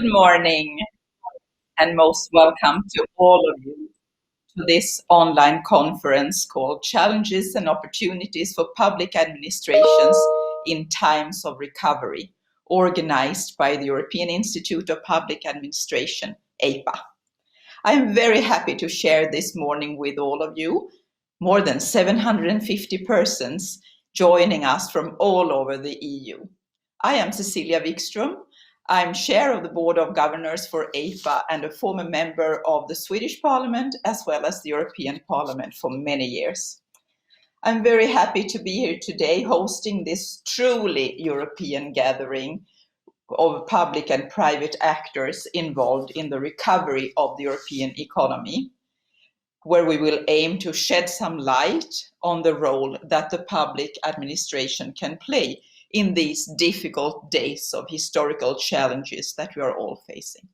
Good morning and most welcome to all of you to this online conference called Challenges and Opportunities for Public Administrations in Times of Recovery, organized by the European Institute of Public Administration, EIPA. I am very happy to share this morning with all of you, more than 750 persons joining us from all over the EU. I am Cecilia Wikström. I'm chair of the Board of Governors for EIPA and a former member of the Swedish Parliament as well as the European Parliament for many years. I'm very happy to be here today hosting this truly European gathering of public and private actors involved in the recovery of the European economy, where we will aim to shed some light on the role that the public administration can play in these difficult days of historical challenges that we are all facing.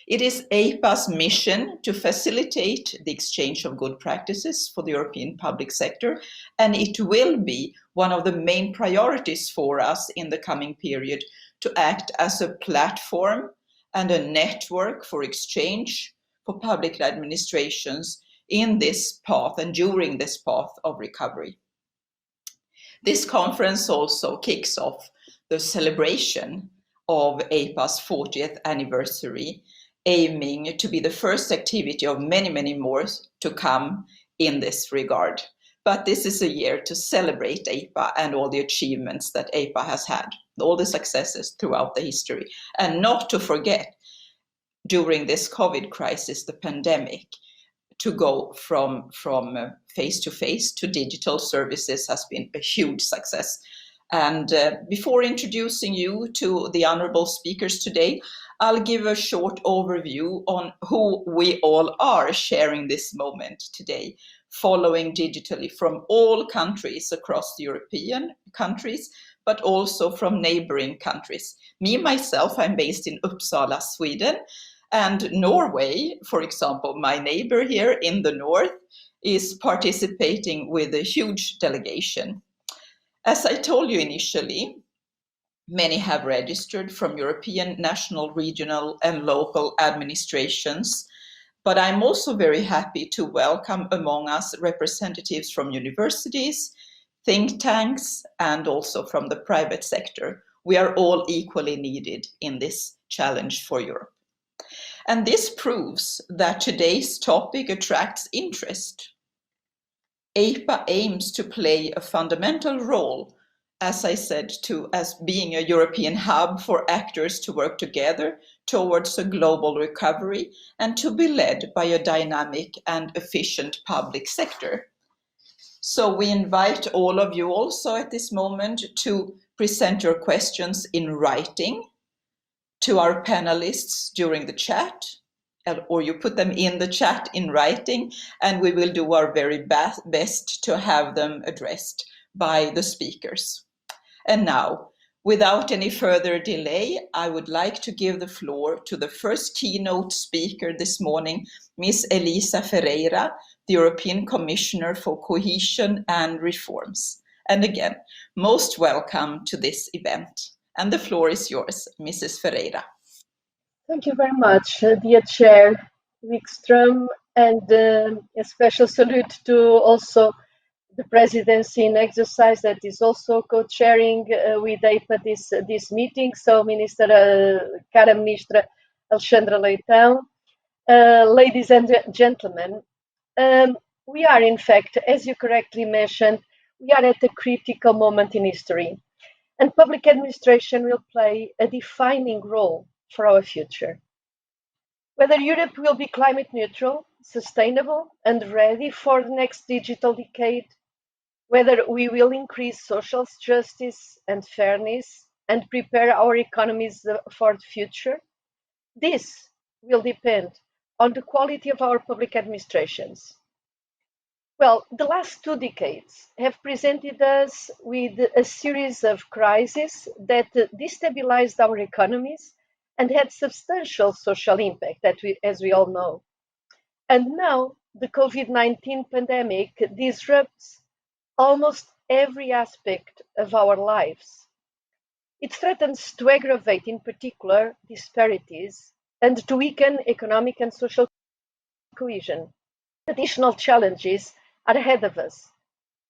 It is EIPA's mission to facilitate the exchange of good practices for the European public sector, and it will be one of the main priorities for us in the coming period to act as a platform and a network for exchange for public administrations in this path and during this path of recovery. This conference also kicks off the celebration of EIPA's 40th anniversary, aiming to be the first activity of many, many more to come in this regard. But this is a year to celebrate EIPA and all the achievements that EIPA has had, all the successes throughout the history, and not to forget, during this COVID crisis, the pandemic, to go from face-to-face to digital services has been a huge success. And before introducing you to the honorable speakers today, I'll give a short overview on who we all are sharing this moment today, following digitally from all countries across the European countries, but also from neighboring countries. Me, myself, I'm based in Uppsala, Sweden, and Norway, for example, my neighbor here in the north, is participating with a huge delegation. As I told you initially, many have registered from European, national, regional, and local administrations, but I'm also very happy to welcome among us representatives from universities, think tanks, and also from the private sector. We are all equally needed in this challenge for Europe. And this proves that today's topic attracts interest. EIPA aims to play a fundamental role, as I said, as being a European hub for actors to work together towards a global recovery and to be led by a dynamic and efficient public sector. So we invite all of you also at this moment to present your questions in writing to our panelists during the chat, or you put them in the chat in writing, and we will do our very best to have them addressed by the speakers. And now, without any further delay, I would like to give the floor to the first keynote speaker this morning, Ms. Elisa Ferreira, the European Commissioner for Cohesion and Reforms. And again, most welcome to this event. And the floor is yours, Mrs. Ferreira. Thank you very much, dear Chair Wikström, and a special salute to also the presidency in exercise that is also co-chairing with EIPA this meeting. So, Cara Ministra Alexandra Leitão, ladies and gentlemen, we are in fact, as you correctly mentioned, we are at a critical moment in history, and public administration will play a defining role for our future. Whether Europe will be climate neutral, sustainable, and ready for the next digital decade, whether we will increase social justice and fairness and prepare our economies for the future, this will depend on the quality of our public administrations. Well, the last 2 decades have presented us with a series of crises that destabilized our economies and had substantial social impact, as we all know. And now the COVID-19 pandemic disrupts almost every aspect of our lives. It threatens to aggravate, in particular, disparities and to weaken economic and social cohesion. Additional challenges are ahead of us: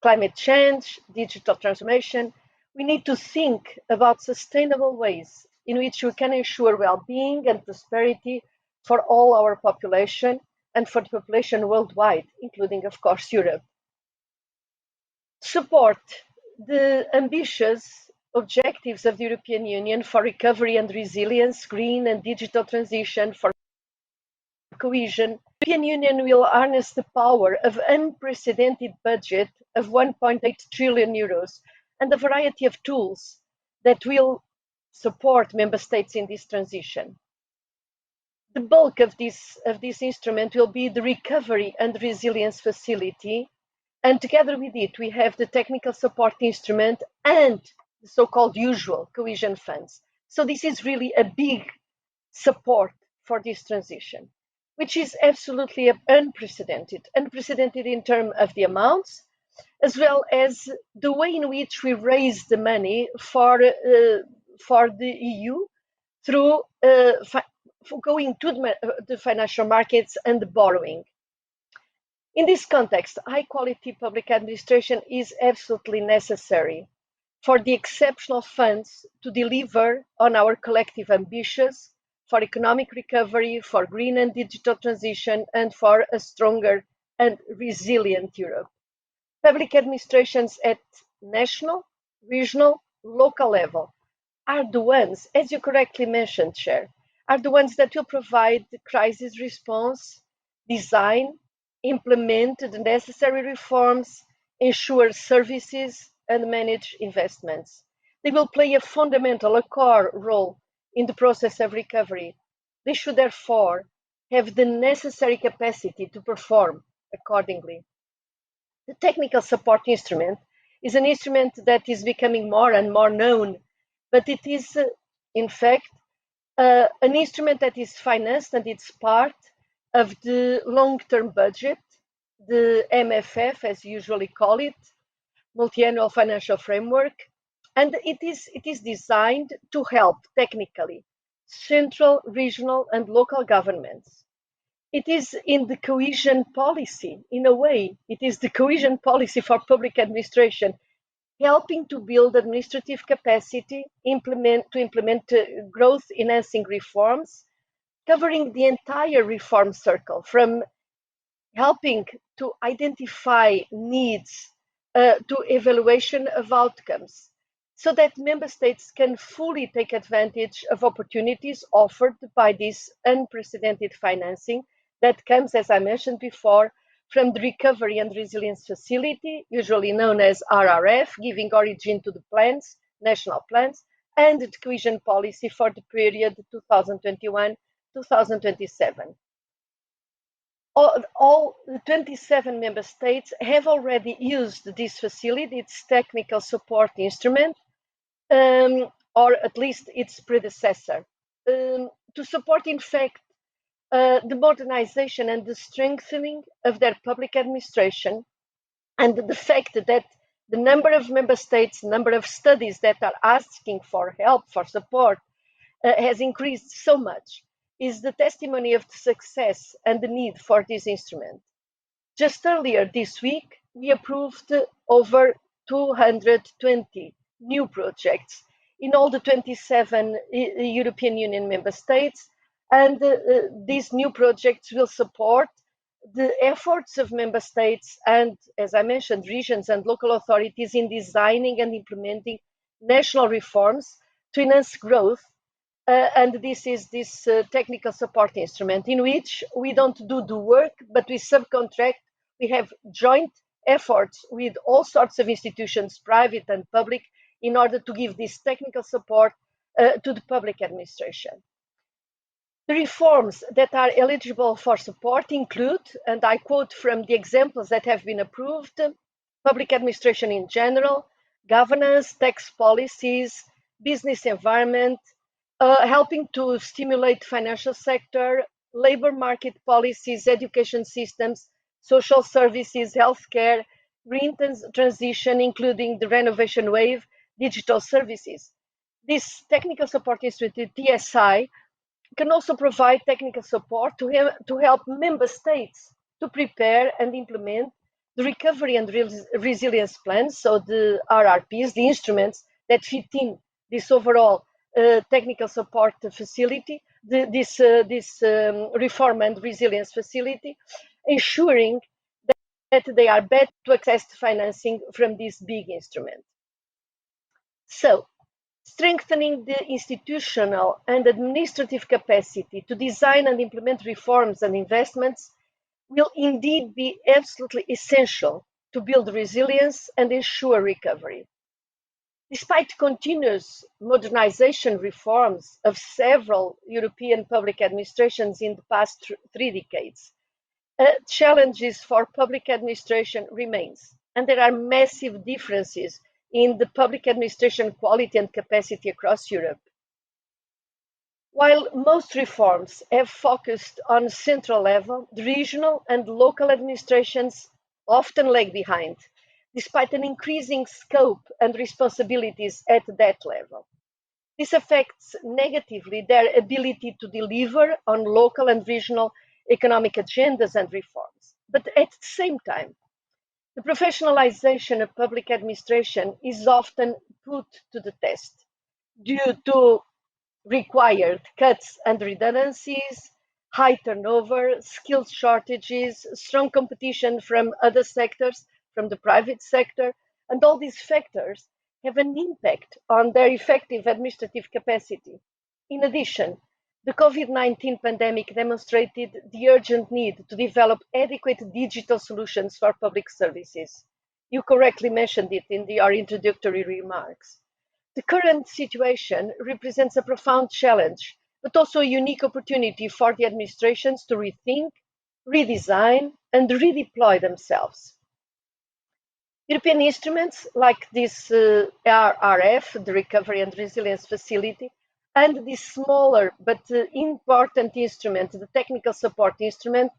climate change, digital transformation. We need to think about sustainable ways in which we can ensure well-being and prosperity for all our population and for the population worldwide, including, of course, Europe. Support the ambitious objectives of the European Union for recovery and resilience, green and digital transition, for cohesion. The European Union will harness the power of unprecedented budget of 1.8 trillion euros and a variety of tools that will support member states in this transition. The bulk of this instrument will be the Recovery and Resilience Facility, and together with it, we have the Technical Support Instrument and the so-called usual cohesion funds. So this is really a big support for this transition, which is absolutely unprecedented in terms of the amounts, as well as the way in which we raise the money for the EU through going to the financial markets and borrowing. In this context, high-quality public administration is absolutely necessary for the exceptional funds to deliver on our collective ambitions for economic recovery, for green and digital transition, and for a stronger and resilient Europe. Public administrations at national, regional, local level are the ones, as you correctly mentioned, Chair, are the ones that will provide the crisis response, design, implement the necessary reforms, ensure services, and manage investments. They will play a fundamental, a core role in the process of recovery. They should therefore have the necessary capacity to perform accordingly. The technical support instrument is an instrument that is becoming more and more known, but it is, in fact, an instrument that is financed and it's part of the long-term budget, the MFF, as you usually call it, multi-annual financial framework, and it is designed to help technically central, regional, and local governments. It is in the cohesion policy, in a way, it is the cohesion policy for public administration, helping to build administrative capacity, to implement growth-enhancing reforms, covering the entire reform circle, from helping to identify needs to evaluation of outcomes, so that member states can fully take advantage of opportunities offered by this unprecedented financing that comes, as I mentioned before, from the Recovery and Resilience Facility, usually known as RRF, giving origin to the plans, national plans, and the cohesion policy for the period 2021-2027. All 27 member states have already used this facility, its technical support instrument, or at least its predecessor, to support, in fact, the modernization and the strengthening of their public administration, and the fact that the number of member states, number of studies that are asking for help, for support, has increased so much, is the testimony of the success and the need for this instrument. Just earlier this week, we approved over 220 new projects in all the 27 European Union member states, and these new projects will support the efforts of member states and, as I mentioned, regions and local authorities in designing and implementing national reforms to enhance growth. And this is this technical support instrument in which we don't do the work, but we subcontract. We have joint efforts with all sorts of institutions, private and public, in order to give this technical support to the public administration. The reforms that are eligible for support include, and I quote from the examples that have been approved, public administration in general, governance, tax policies, business environment, helping to stimulate financial sector, labor market policies, education systems, social services, healthcare, green transition, including the renovation wave, digital services. This technical support institute, TSI, can also provide technical support to help member states to prepare and implement the recovery and resilience plans, so the RRPs, the instruments that fit in this overall technical support facility, this reform and resilience facility, ensuring that they are better to access financing from this big instrument. So, strengthening the institutional and administrative capacity to design and implement reforms and investments will indeed be absolutely essential to build resilience and ensure recovery. Despite continuous modernization reforms of several European public administrations in the past 3 decades, challenges for public administration remains, and there are massive differences in the public administration quality and capacity across Europe. While most reforms have focused on central level, the regional and local administrations often lag behind, despite an increasing scope and responsibilities at that level. This affects negatively their ability to deliver on local and regional economic agendas and reforms. But at the same time, the professionalization of public administration is often put to the test due to required cuts and redundancies, high turnover, skills shortages, strong competition from other sectors, from the private sector, and all these factors have an impact on their effective administrative capacity. In addition, the COVID-19 pandemic demonstrated the urgent need to develop adequate digital solutions for public services. You correctly mentioned it in your introductory remarks. The current situation represents a profound challenge, but also a unique opportunity for the administrations to rethink, redesign, and redeploy themselves. European instruments like this RRF, the Recovery and Resilience Facility, and this smaller but important instrument, the Technical Support Instrument,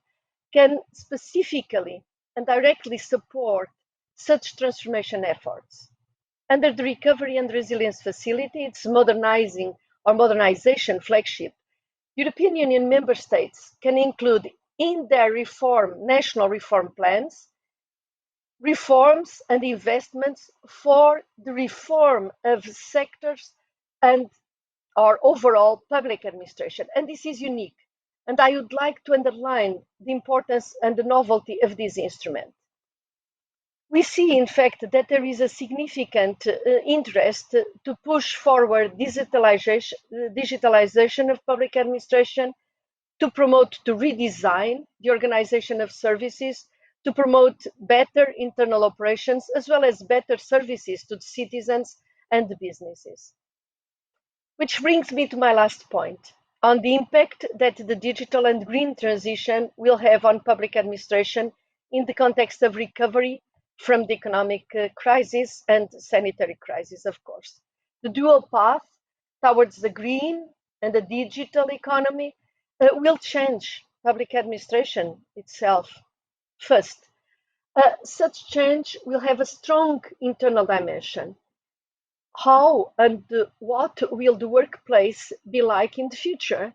can specifically and directly support such transformation efforts. Under the Recovery and Resilience Facility, its modernization flagship, European Union member states can include in their national reform plans, reforms and investments for the reform of sectors and our overall public administration. And this is unique. And I would like to underline the importance and the novelty of this instrument. We see, in fact, that there is a significant interest to push forward digitalization of public administration, to promote, to redesign the organization of services, to promote better internal operations, as well as better services to the citizens and the businesses. Which brings me to my last point on the impact that the digital and green transition will have on public administration in the context of recovery from the economic crisis and sanitary crisis, of course. The dual path towards the green and the digital economy will change public administration itself. First, such change will have a strong internal dimension. How and what will the workplace be like in the future?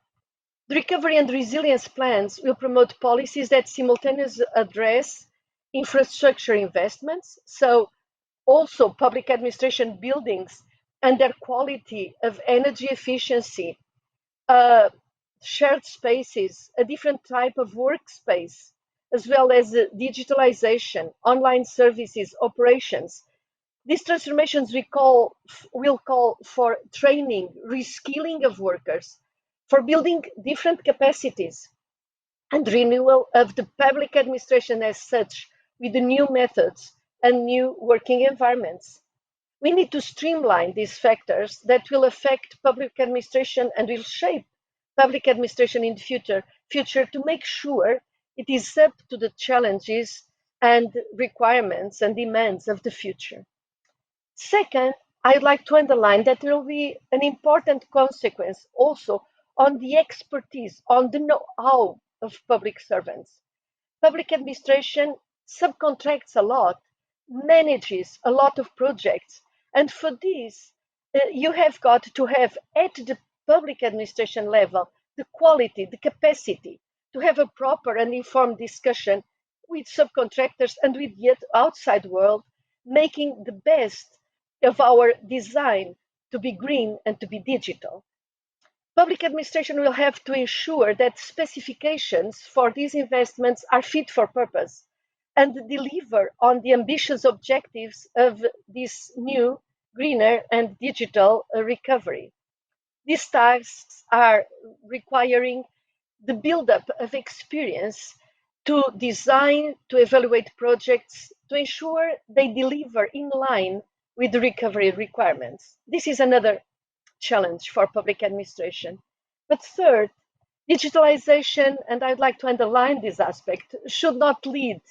The recovery and resilience plans will promote policies that simultaneously address infrastructure investments, so also public administration buildings and their quality of energy efficiency, shared spaces, a different type of workspace, as well as digitalization, online services, operations. These transformations will call for training, reskilling of workers, for building different capacities, and renewal of the public administration as such with the new methods and new working environments. We need to streamline these factors that will affect public administration and will shape public administration in the future to make sure it is up to the challenges and requirements and demands of the future. Second, I'd like to underline that there will be an important consequence also on the expertise, on the know-how of public servants. Public administration subcontracts a lot, manages a lot of projects, and for this, You have got to have at the public administration level the quality, the capacity to have a proper and informed discussion with subcontractors and with the outside world, making the best of our design to be green and to be digital. Public administration will have to ensure that specifications for these investments are fit for purpose and deliver on the ambitious objectives of this new, greener, and digital recovery. These tasks are requiring the buildup of experience to design, to evaluate projects, to ensure they deliver in line with the recovery requirements. This is another challenge for public administration. But third, digitalization, and I'd like to underline this aspect, should not lead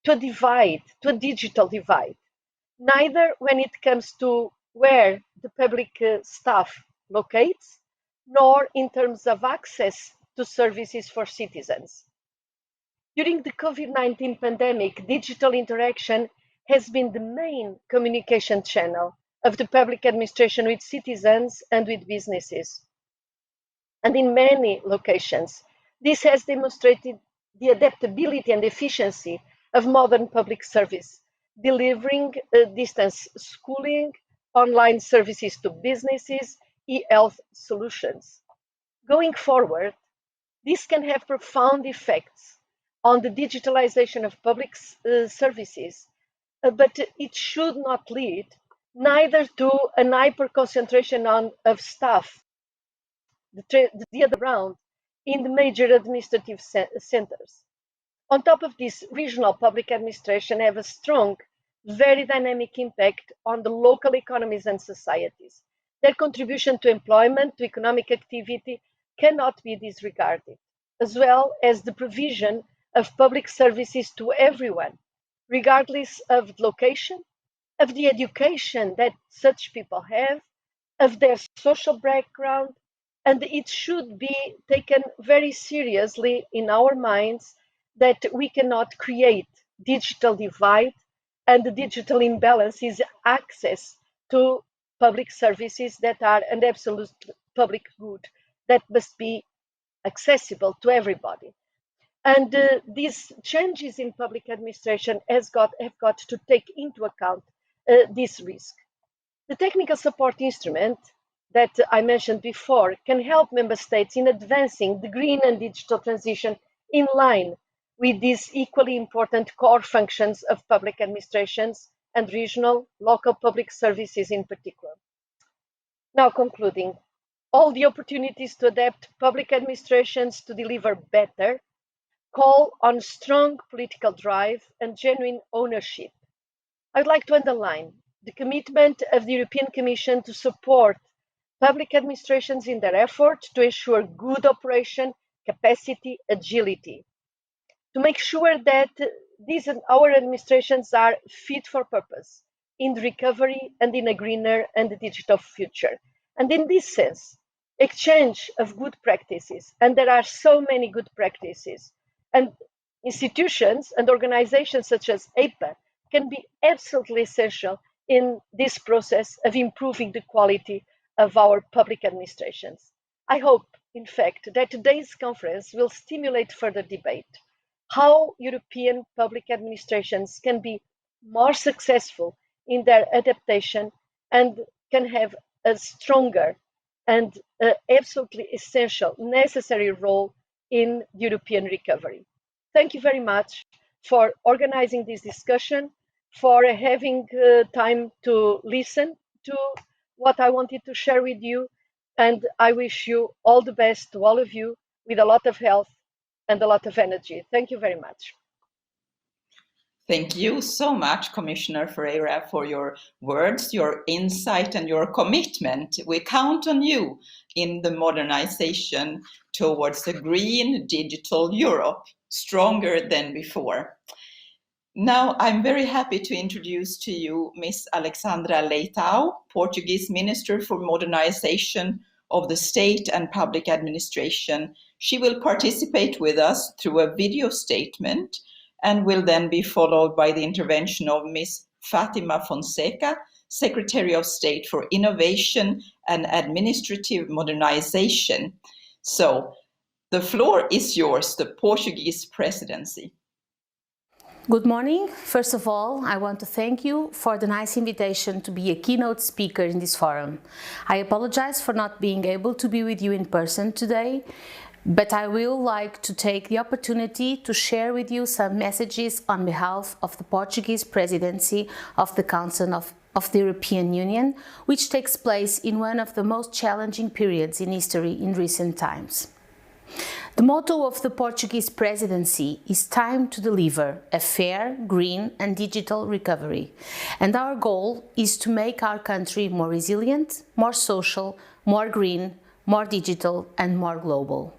to a divide, to a digital divide, neither when it comes to where the public staff locates, nor in terms of access to services for citizens. During the COVID-19 pandemic, digital interaction has been the main communication channel of the public administration with citizens and with businesses. And in many locations, this has demonstrated the adaptability and efficiency of modern public service, delivering distance schooling, online services to businesses, e-health solutions. Going forward, this can have profound effects on the digitalization of public services, but it should not lead neither to an hyper concentration of staff the other round in the major administrative centers. On top of this, regional public administration have a strong, very dynamic impact on the local economies and societies. Their contribution to employment, to economic activity cannot be disregarded, as well as the provision of public services to everyone, regardless of the location, of the education that such people have, of their social background, and it should be taken very seriously in our minds that we cannot create digital divide, and the digital imbalance is access to public services that are an absolute public good that must be accessible to everybody. And these changes in public administration have got to take into account this risk. The technical support instrument that I mentioned before can help member states in advancing the green and digital transition in line with these equally important core functions of public administrations and regional, local public services in particular. Now concluding, all the opportunities to adapt public administrations to deliver better call on strong political drive and genuine ownership. I'd like to underline the commitment of the European Commission to support public administrations in their effort to ensure good operation, capacity, agility, to make sure that our administrations are fit for purpose in the recovery and in a greener and digital future. And in this sense, exchange of good practices, and there are so many good practices, and institutions and organizations such as EIPA can be absolutely essential in this process of improving the quality of our public administrations. I hope, in fact, that today's conference will stimulate further debate how European public administrations can be more successful in their adaptation and can have a stronger and absolutely essential, necessary role in European recovery. Thank you very much for organizing this discussion, for having time to listen to what I wanted to share with you. And I wish you all the best to all of you with a lot of health and a lot of energy. Thank you very much. Thank you so much, Commissioner Ferreira, for your words, your insight, and your commitment. We count on you in the modernization towards a green digital Europe, stronger than before. Now, I'm very happy to introduce to you Ms. Alexandra Leitão, Portuguese Minister for Modernization of the State and Public Administration. She will participate with us through a video statement and will then be followed by the intervention of Ms. Fatima Fonseca, Secretary of State for Innovation and Administrative Modernization. So the floor is yours, the Portuguese Presidency. Good morning. First of all, I want to thank you for the nice invitation to be a keynote speaker in this forum. I apologize for not being able to be with you in person today, but I will like to take the opportunity to share with you some messages on behalf of the Portuguese Presidency of the Council of the European Union, which takes place in one of the most challenging periods in history in recent times. The motto of the Portuguese Presidency is time to deliver a fair, green and digital recovery. And our goal is to make our country more resilient, more social, more green, more digital and more global.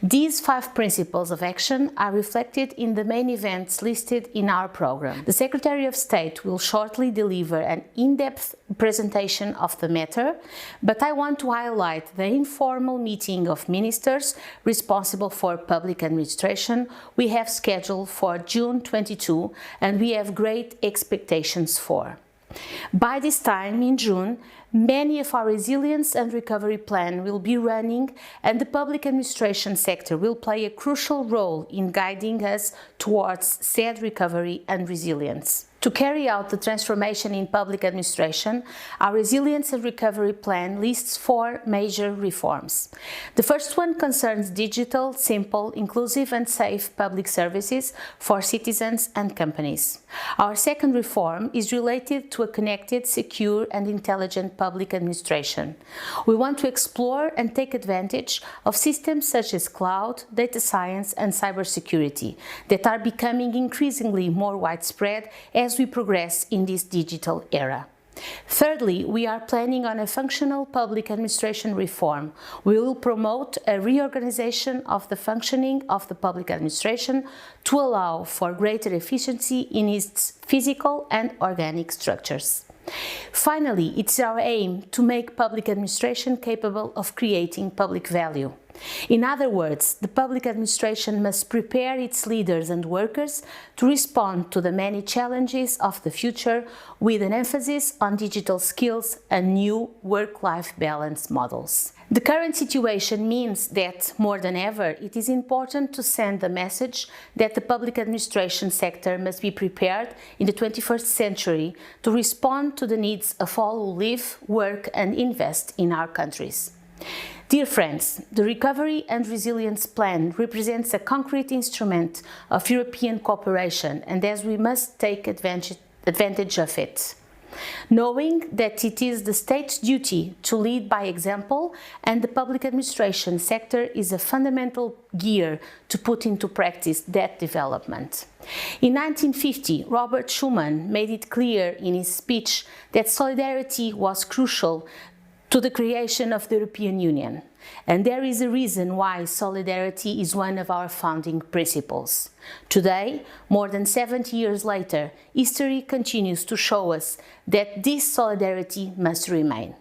These 5 principles of action are reflected in the main events listed in our program. The Secretary of State will shortly deliver an in-depth presentation of the matter, but I want to highlight the informal meeting of ministers responsible for public administration we have scheduled for June 22 and we have great expectations for. By this time, in June, many of our resilience and recovery plan will be running and the public administration sector will play a crucial role in guiding us towards said recovery and resilience. To carry out the transformation in public administration, our Resilience and Recovery Plan lists 4 major reforms. The first one concerns digital, simple, inclusive and safe public services for citizens and companies. Our second reform is related to a connected, secure and intelligent public administration. We want to explore and take advantage of systems such as cloud, data science and cybersecurity that are becoming increasingly more widespread as we progress in this digital era. Thirdly, we are planning on a functional public administration reform. We will promote a reorganization of the functioning of the public administration to allow for greater efficiency in its physical and organic structures. Finally, it's our aim to make public administration capable of creating public value. In other words, the public administration must prepare its leaders and workers to respond to the many challenges of the future with an emphasis on digital skills and new work-life balance models. The current situation means that, more than ever, it is important to send the message that the public administration sector must be prepared in the 21st century to respond to the needs of all who live, work and invest in our countries. Dear friends, the Recovery and Resilience Plan represents a concrete instrument of European cooperation and as we must take advantage of it, knowing that it is the state's duty to lead by example and the public administration sector is a fundamental gear to put into practice that development. In 1950, Robert Schuman made it clear in his speech that solidarity was crucial to the creation of the European Union. And there is a reason why solidarity is one of our founding principles. Today, more than 70 years later, history continues to show us that this solidarity must remain.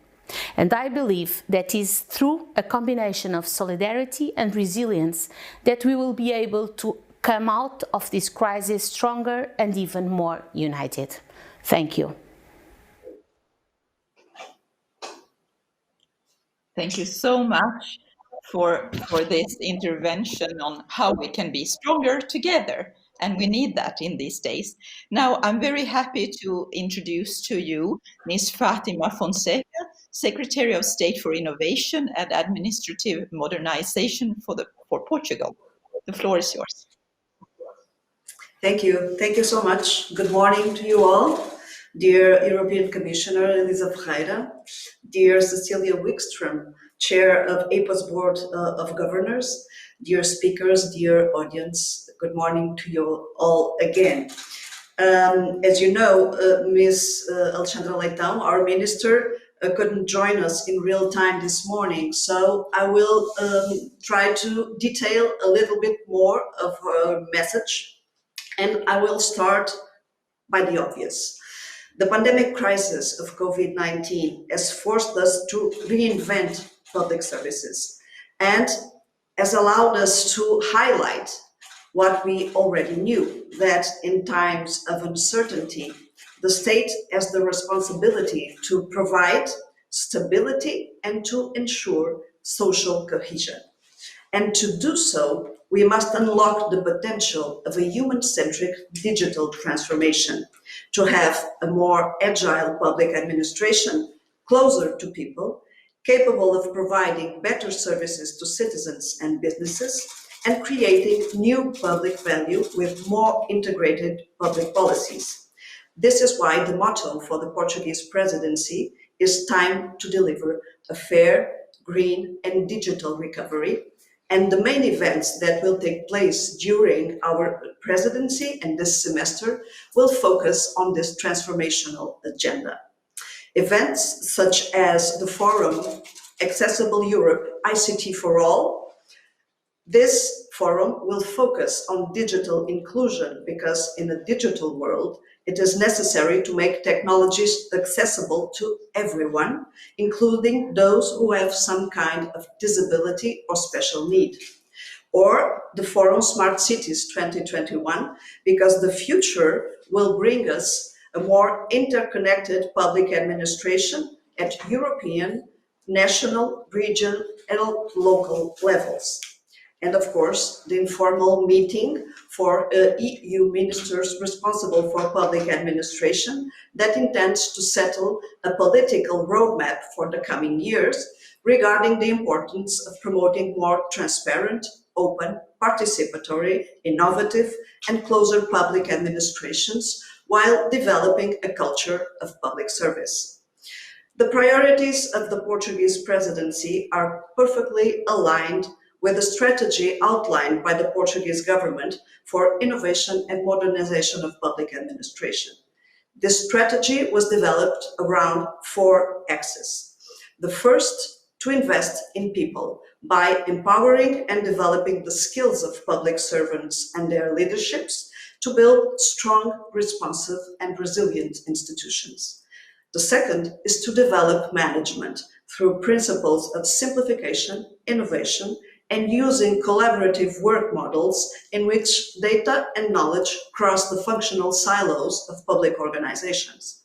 And I believe that it is through a combination of solidarity and resilience that we will be able to come out of this crisis stronger and even more united. Thank you. Thank you so much for this intervention on how we can be stronger together. And we need that in these days. Now, I'm very happy to introduce to you Ms. Fatima Fonseca, Secretary of State for Innovation and Administrative Modernization for Portugal. The floor is yours. Thank you. Thank you so much. Good morning to you all. Dear European Commissioner Elisa Ferreira, dear Cecilia Wikström, Chair of EIPA's Board of Governors, dear speakers, dear audience, good morning to you all again. As you know, Ms. Alexandra Leitão, our Minister, couldn't join us in real time this morning, so I will try to detail a little bit more of her message, and I will start by the obvious. The pandemic crisis of COVID-19 has forced us to reinvent public services and has allowed us to highlight what we already knew, that in times of uncertainty, the state has the responsibility to provide stability and to ensure social cohesion. And to do so, we must unlock the potential of a human-centric digital transformation, to have a more agile public administration, closer to people, capable of providing better services to citizens and businesses, and creating new public value with more integrated public policies. This is why the motto for the Portuguese presidency is "Time to deliver a fair, green and digital recovery." And the main events that will take place during our presidency and this semester will focus on this transformational agenda. Events such as the forum Accessible Europe ICT for All. This forum will focus on digital inclusion because in a digital world, it is necessary to make technologies accessible to everyone, including those who have some kind of disability or special need. Or the Forum Smart Cities 2021, because the future will bring us a more interconnected public administration at European, national, regional, and local levels. And of course, the informal meeting for EU ministers responsible for public administration that intends to settle a political roadmap for the coming years regarding the importance of promoting more transparent, open, participatory, innovative, and closer public administrations while developing a culture of public service. The priorities of the Portuguese presidency are perfectly aligned with the strategy outlined by the Portuguese government for innovation and modernization of public administration. This strategy was developed around 4 axes. The first, to invest in people by empowering and developing the skills of public servants and their leaderships to build strong, responsive, and resilient institutions. The second is to develop management through principles of simplification, innovation, and using collaborative work models in which data and knowledge cross the functional silos of public organizations.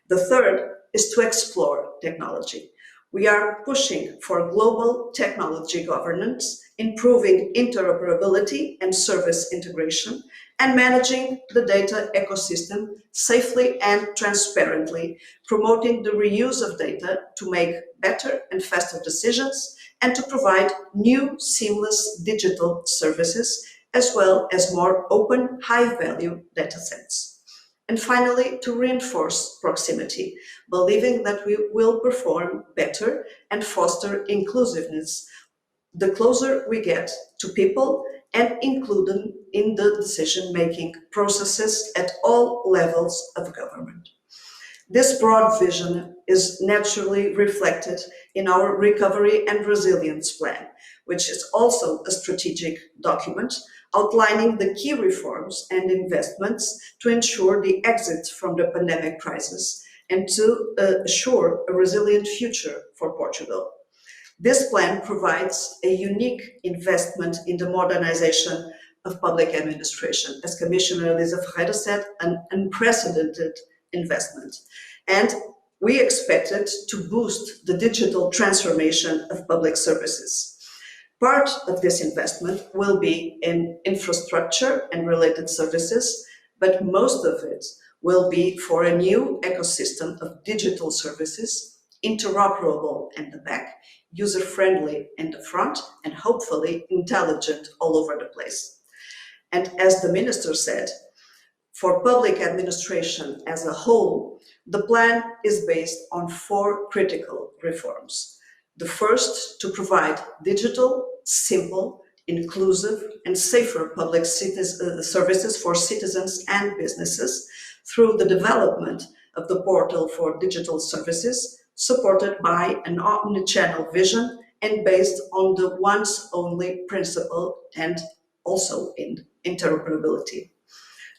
The third is to explore technology. We are pushing for global technology governance, improving interoperability and service integration, and managing the data ecosystem safely and transparently, promoting the reuse of data to make better and faster decisions and to provide new seamless digital services, as well as more open, high-value datasets. And finally, to reinforce proximity, believing that we will perform better and foster inclusiveness the closer we get to people and include them in the decision-making processes at all levels of government. This broad vision is naturally reflected in our Recovery and Resilience Plan, which is also a strategic document outlining the key reforms and investments to ensure the exit from the pandemic crisis and to assure a resilient future for Portugal. This plan provides a unique investment in the modernization of public administration. As Commissioner Elisa Ferreira said, an unprecedented investment. And we expect it to boost the digital transformation of public services. Part of this investment will be in infrastructure and related services, but most of it will be for a new ecosystem of digital services, interoperable in the back, user-friendly in the front, and hopefully intelligent all over the place. And as the Minister said, for public administration as a whole, the plan is based on 4 critical reforms. The first, to provide digital, simple, inclusive, and safer public services for citizens and businesses through the development of the portal for digital services, supported by an omnichannel vision and based on the once only principle and also in interoperability.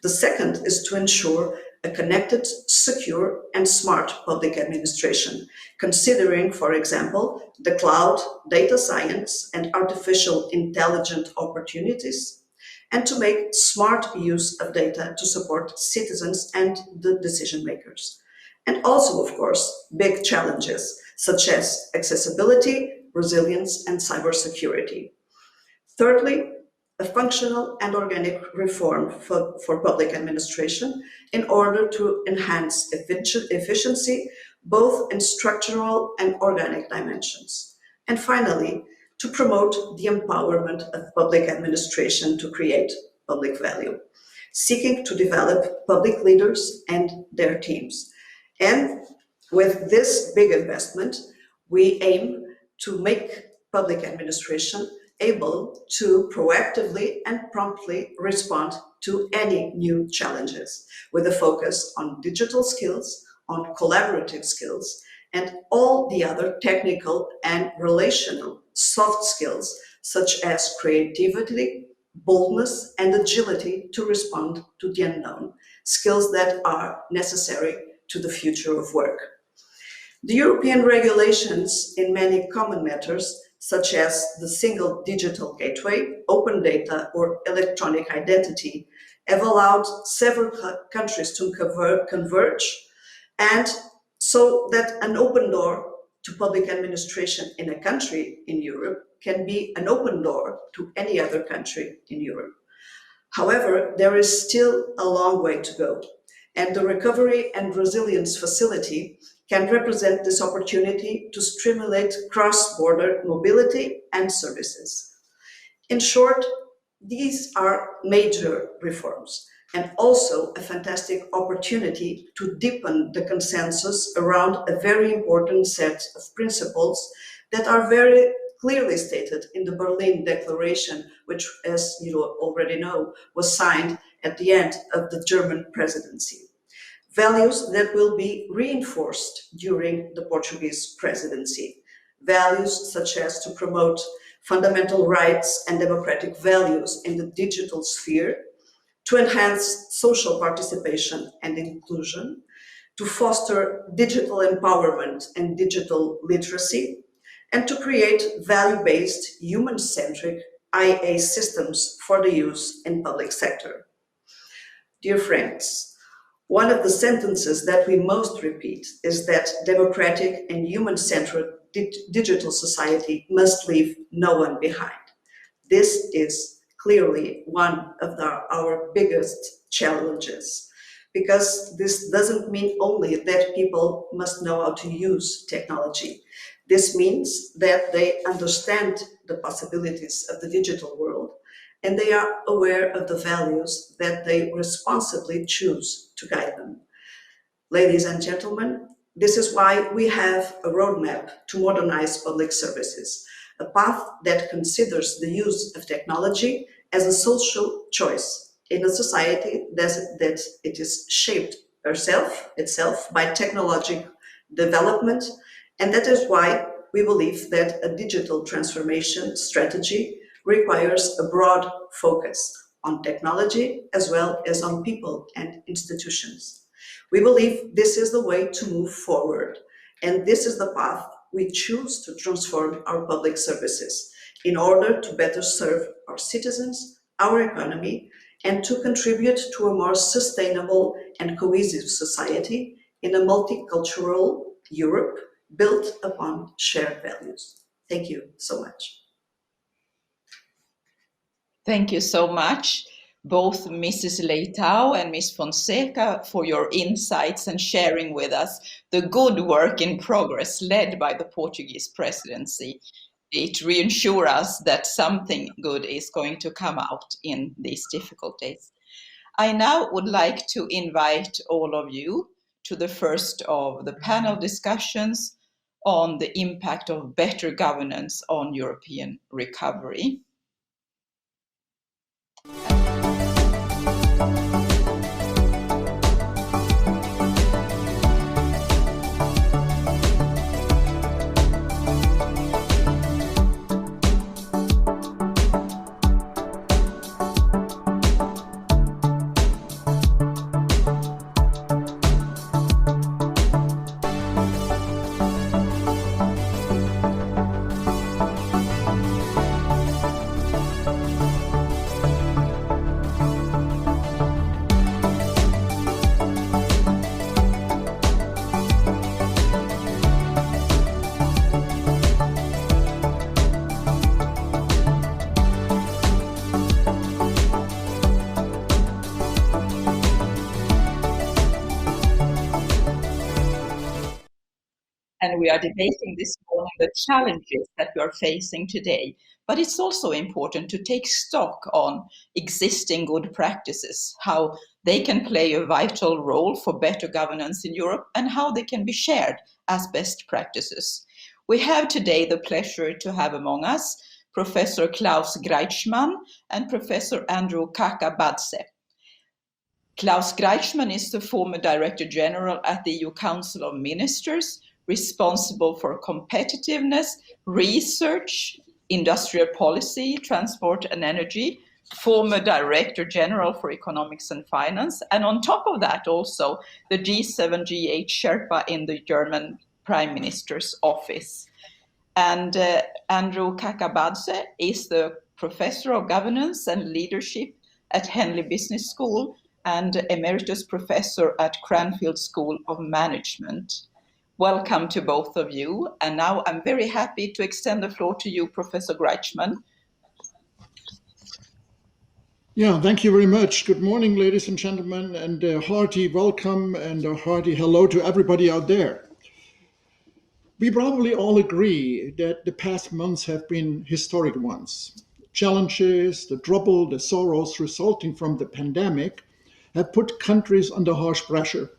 The second is to ensure a connected, secure, and smart public administration, considering, for example, the cloud, data science, and artificial intelligence opportunities, and to make smart use of data to support citizens and the decision makers. And also, of course, big challenges such as accessibility, resilience, and cybersecurity. Thirdly, a functional and organic reform for public administration in order to enhance efficiency, both in structural and organic dimensions. And finally, to promote the empowerment of public administration to create public value, seeking to develop public leaders and their teams. And with this big investment, we aim to make public administration able to proactively and promptly respond to any new challenges, with a focus on digital skills, on collaborative skills, and all the other technical and relational soft skills, such as creativity, boldness, and agility to respond to the unknown, skills that are necessary to the future of work. The European regulations in many common matters, such as the single digital gateway, open data, or electronic identity, have allowed several countries to converge, and so that an open door to public administration in a country in Europe can be an open door to any other country in Europe. However, there is still a long way to go, and the Recovery and Resilience Facility can represent this opportunity to stimulate cross-border mobility and services. In short, these are major reforms and also a fantastic opportunity to deepen the consensus around a very important set of principles that are very clearly stated in the Berlin Declaration, which, as you already know, was signed at the end of the German presidency. Values that will be reinforced during the Portuguese presidency. Values such as to promote fundamental rights and democratic values in the digital sphere, to enhance social participation and inclusion, to foster digital empowerment and digital literacy, and to create value-based, human-centric IA systems for the use in public sector. Dear friends, one of the sentences that we most repeat is that democratic and human-centered digital society must leave no one behind. This is clearly one of our biggest challenges, because this doesn't mean only that people must know how to use technology. This means that they understand the possibilities of the digital world, and they are aware of the values that they responsibly choose to guide them. Ladies and gentlemen, this is why we have a roadmap to modernize public services, a path that considers the use of technology as a social choice in a society that it is shaped itself by technological development, and that is why we believe that a digital transformation strategy requires a broad focus on technology as well as on people and institutions. We believe this is the way to move forward, and this is the path we choose to transform our public services in order to better serve our citizens, our economy, and to contribute to a more sustainable and cohesive society in a multicultural Europe built upon shared values. Thank you so much. Thank you so much, both Mrs. Leitao and Ms. Fonseca, for your insights and sharing with us the good work in progress led by the Portuguese presidency. It reassures us that something good is going to come out in these difficult days. I now would like to invite all of you to the first of the panel discussions on the impact of better governance on European recovery. And we are debating this morning the challenges that we are facing today. But it's also important to take stock on existing good practices, how they can play a vital role for better governance in Europe and how they can be shared as best practices. We have today the pleasure to have among us Professor Klaus Greichmann and Professor Andrew Kakabadze. Klaus Greichmann is the former Director General at the EU Council of Ministers, responsible for competitiveness, research, industrial policy, transport and energy, former Director General for Economics and Finance, and on top of that also the G7 G8 Sherpa in the German Prime Minister's office. And Andrew Kakabadze is the Professor of Governance and Leadership at Henley Business School and Emeritus Professor at Cranfield School of Management. Welcome to both of you. And now I'm very happy to extend the floor to you, Professor Greichmann. Yeah, thank you very much. Good morning, ladies and gentlemen, and a hearty welcome and a hearty hello to everybody out there. We probably all agree that the past months have been historic ones. Challenges, the trouble, the sorrows resulting from the pandemic have put countries under harsh pressure,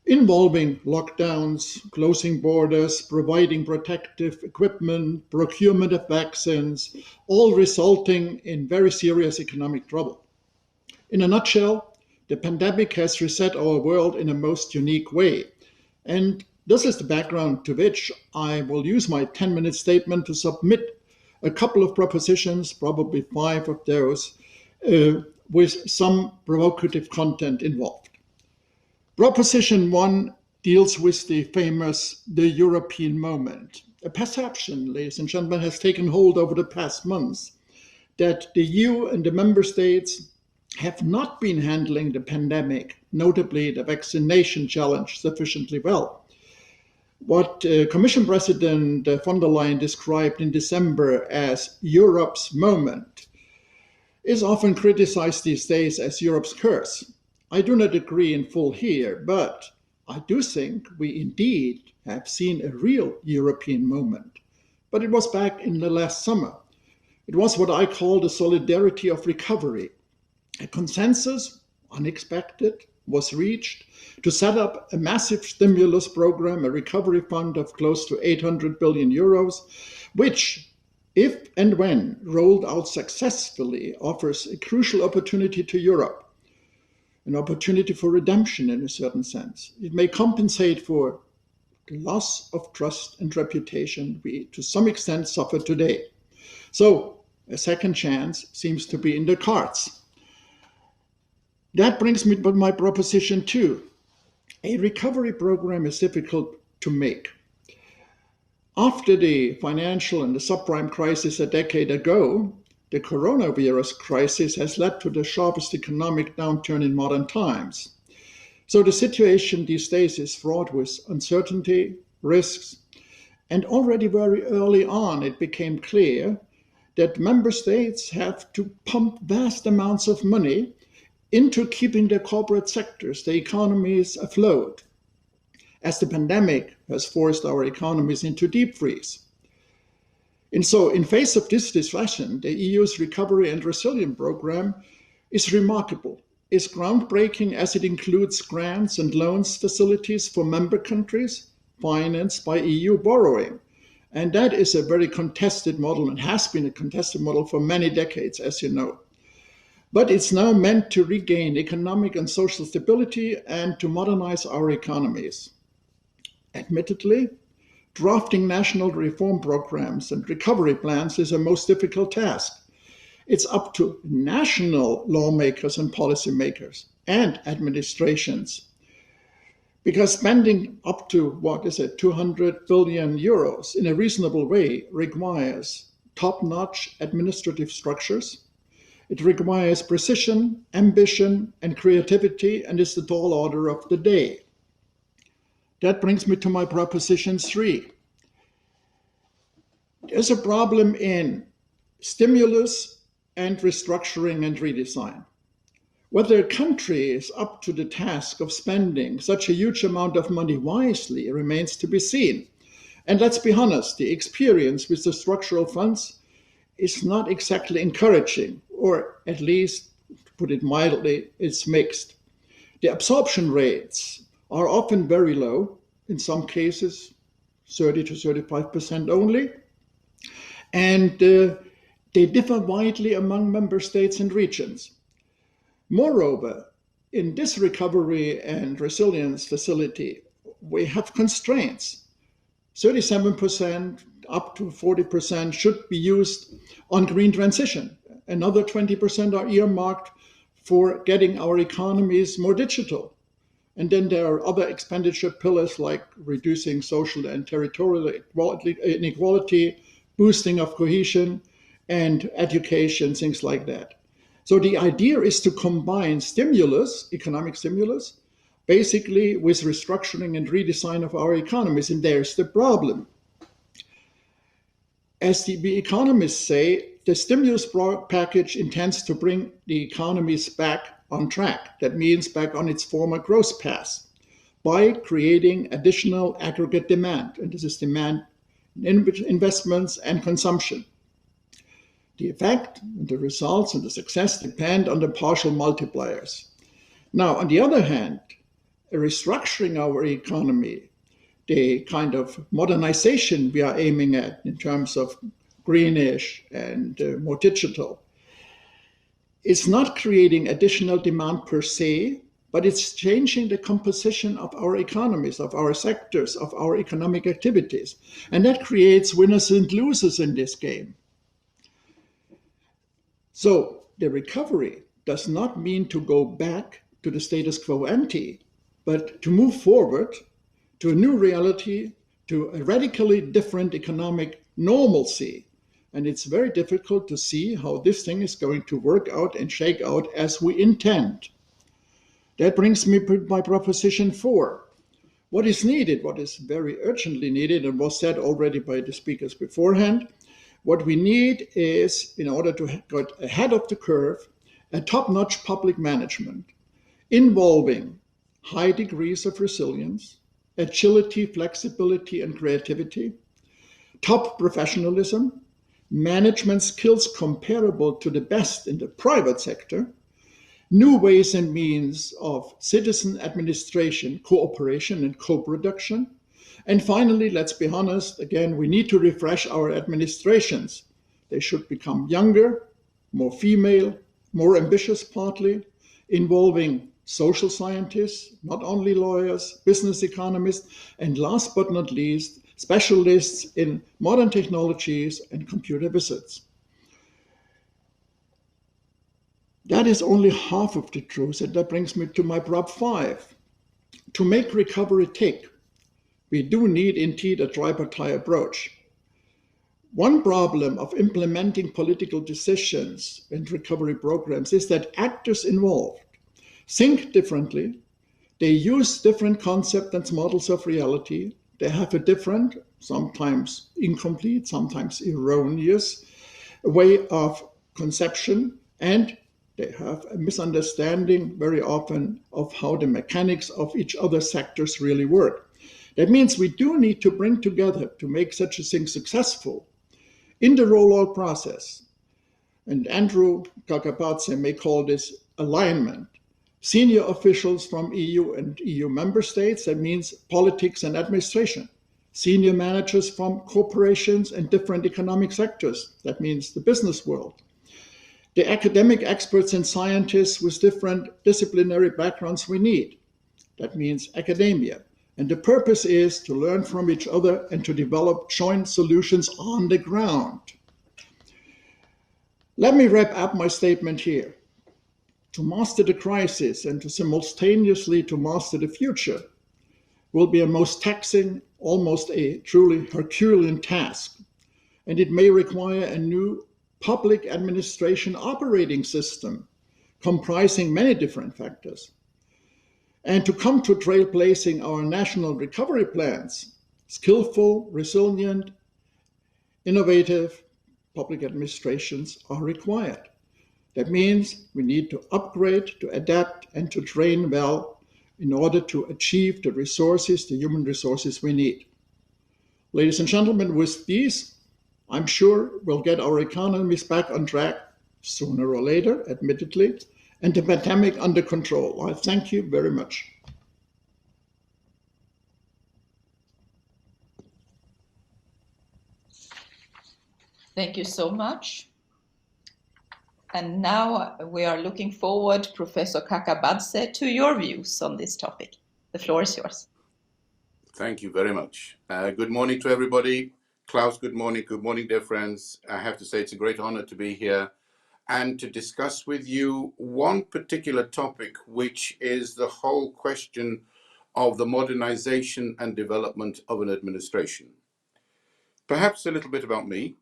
involving lockdowns, closing borders, providing protective equipment, procurement of vaccines, all resulting in very serious economic trouble. In a nutshell, the pandemic has reset our world in a most unique way. And this is the background to which I will use my 10-minute statement to submit a couple of propositions, probably 5 of those, with some provocative content involved. Proposition 1 deals with the European moment. A perception, ladies and gentlemen, has taken hold over the past months that the EU and the member states have not been handling the pandemic, notably the vaccination challenge, sufficiently well. What Commission President von der Leyen described in December as Europe's moment is often criticized these days as Europe's curse. I do not agree in full here, but I do think we indeed have seen a real European moment. But it was back in the last summer. It was what I call the solidarity of recovery. A consensus, unexpected, was reached to set up a massive stimulus program, a recovery fund of close to 800 billion euros, which, if and when rolled out successfully, offers a crucial opportunity to Europe, an opportunity for redemption in a certain sense. It may compensate for the loss of trust and reputation we, to some extent, suffer today. So a second chance seems to be in the cards. That brings me to my proposition 2. A recovery program is difficult to make. After the financial and the subprime crisis a decade ago, the coronavirus crisis has led to the sharpest economic downturn in modern times. So the situation these days is fraught with uncertainty, risks, and already very early on it became clear that member states have to pump vast amounts of money into keeping their corporate sectors, the economies afloat, as the pandemic has forced our economies into deep freeze. And so in face of this discussion, the EU's Recovery and Resilience Program is remarkable. It's groundbreaking as it includes grants and loans facilities for member countries financed by EU borrowing. And that is a very contested model and has been a contested model for many decades, as you know. But it's now meant to regain economic and social stability and to modernize our economies. Admittedly, drafting national reform programs and recovery plans is a most difficult task. It's up to national lawmakers and policymakers and administrations. Because spending up to, 200 billion euros in a reasonable way requires top-notch administrative structures. It requires precision, ambition, and creativity, and is the tall order of the day. That brings me to my proposition 3. There's a problem in stimulus and restructuring and redesign. Whether a country is up to the task of spending such a huge amount of money wisely remains to be seen. And let's be honest, the experience with the structural funds is not exactly encouraging, or at least, to put it mildly, it's mixed. The absorption rates are often very low, in some cases 30 to 35% only, and they differ widely among member states and regions. Moreover, in this recovery and resilience facility, we have constraints. 37% up to 40% should be used on green transition. Another 20% are earmarked for getting our economies more digital. And then there are other expenditure pillars like reducing social and territorial inequality, boosting of cohesion, and education, things like that. So the idea is to combine stimulus, economic stimulus, basically with restructuring and redesign of our economies. And there's the problem. As the economists say, the stimulus package intends to bring the economies back on track. That means back on its former growth path by creating additional aggregate demand. And this is demand in investments and consumption. The effect, the results, and the success depend on the partial multipliers. Now, on the other hand, restructuring our economy, the kind of modernization we are aiming at in terms of greenish and more digital, is not creating additional demand per se, but it's changing the composition of our economies, of our sectors, of our economic activities. And that creates winners and losers in this game. So the recovery does not mean to go back to the status quo ante, but to move forward to a new reality, to a radically different economic normalcy. And it's very difficult to see how this thing is going to work out and shake out as we intend. That brings me to my proposition 4. What is needed, what is very urgently needed, and was said already by the speakers beforehand, what we need is, in order to get ahead of the curve, a top-notch public management involving high degrees of resilience, agility, flexibility, and creativity, top professionalism, management skills comparable to the best in the private sector, new ways and means of citizen administration, cooperation, and co-production. And finally, let's be honest, again, we need to refresh our administrations. They should become younger, more female, more ambitious partly, involving social scientists, not only lawyers, business economists, and last but not least, specialists in modern technologies and computer visits. That is only half of the truth, and that brings me to my prop 5. To make recovery tick, we do need indeed a tripartite approach. One problem of implementing political decisions and recovery programs is that actors involved think differently, they use different concepts and models of reality, they have a different, sometimes incomplete, sometimes erroneous way of conception, and they have a misunderstanding very often of how the mechanics of each other's sectors really work. That means we do need to bring together to make such a thing successful in the rollout process. And Andrew Kakapadze may call this alignment. Senior officials from EU and EU member states, that means politics and administration. Senior managers from corporations and different economic sectors, that means the business world. The academic experts and scientists with different disciplinary backgrounds we need, that means academia. And the purpose is to learn from each other and to develop joint solutions on the ground. Let me wrap up my statement here. To master the crisis and to simultaneously to master the future will be a most taxing, almost a truly Herculean task. And it may require a new public administration operating system comprising many different factors. And to come to trailblazing our national recovery plans, skillful, resilient, innovative public administrations are required. That means we need to upgrade, to adapt, and to train well in order to achieve the resources, the human resources we need. Ladies and gentlemen, with these, I'm sure we'll get our economies back on track sooner or later, admittedly, and the pandemic under control. I thank you very much. Thank you so much. And now we are looking forward, Professor Kakabadze, to your views on this topic. The floor is yours. Thank you very much. Good morning to everybody. Klaus, good morning. Good morning, dear friends. I have to say it's a great honor to be here and to discuss with you one particular topic, which is the whole question of the modernization and development of an administration. Perhaps a little bit about me.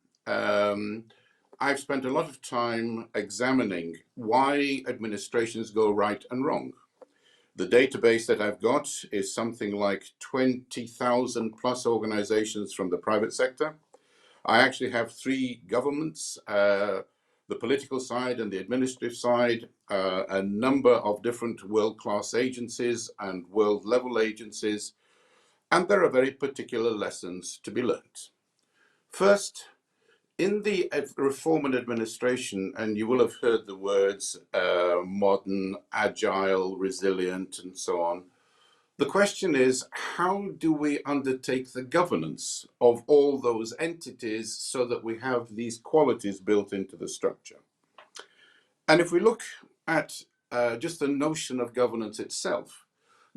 I've spent a lot of time examining why administrations go right and wrong. The database that I've got is something like 20,000 plus organizations from the private sector. I actually have three governments, the political side and the administrative side, a number of different world-class agencies and world-level agencies, and there are very particular lessons to be learned. First, in the reform and administration, and you will have heard the words modern, agile, resilient, and so on. The question is, how do we undertake the governance of all those entities so that we have these qualities built into the structure? And if we look at just the notion of governance itself,